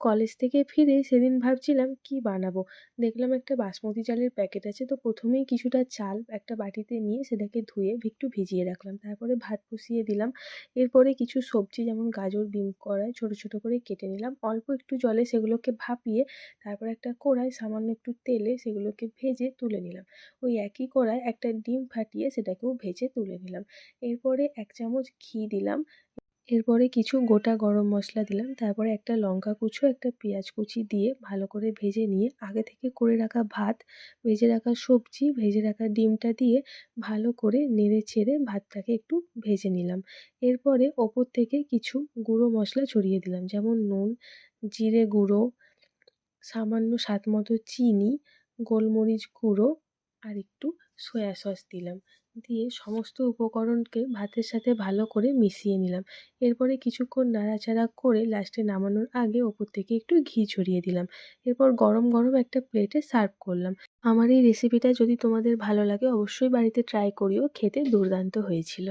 College থেকে ফিরে সেদিন ভাবছিলাম কি বানাবো। দেখলাম একটা বাসমতি চালের প্যাকেট আছে, তো প্রথমেই কিছুটা চাল একটা বাটিতে নিয়ে সেটাকে ধুয়ে একটু ভিজিয়ে রাখলাম, তারপরে ভাত বসিয়ে দিলাম। এরপরে কিছু সবজি যেমন গাজর বিম কড়াই ছোট ছোট করে কেটে নিলাম, অল্প একটু জলে সেগুলোকে ভাপিয়ে তারপর একটা কড়াই সামান্য একটু তেলে সেগুলোকে ভেজে তুলে নিলাম। ওই একই কড়ায় একটা ডিম ফাটিয়ে সেটাকেও ভেজে তুলে নিলাম। এরপরে 1 চামচ ঘি দিলাম। এরপরে কিছু গোটা গরম মসলা দিলাম। তারপরে একটা লঙ্কা কুচো, একটা পেঁয়াজ কুচি দিয়ে ভালো করে ভেজে নিয়ে আগে থেকে করে রাখা ভাত, ভেজে রাখা সবজি, ভেজে রাখা ডিমটা দিয়ে ভালো করে নেড়ে চেড়ে ভাতটাকে একটু ভেজে নিলাম। এরপরে ওপর থেকে কিছু গুঁড়ো মশলা ছড়িয়ে দিলাম, যেমন নুন, জিরে গুঁড়ো, সামান্য স্বাদমতো চিনি, গোলমরিচ গুঁড়ো আর একটু সয়া সস দিলাম। দিয়ে সমস্ত উপকরণকে ভাতের সাথে ভালো করে মিশিয়ে নিলাম। এরপরে কিছুক্ষণ নাড়াচাড়া করে লাস্টে নামানোর আগে ওপর থেকে একটু ঘি ছড়িয়ে দিলাম। এরপর গরম গরম একটা প্লেটে সার্ভ করলাম। আমার এই রেসিপিটা যদি তোমাদের ভালো লাগে অবশ্যই বাড়িতে ট্রাই করিও, খেতে দুর্দান্ত হয়েছিল।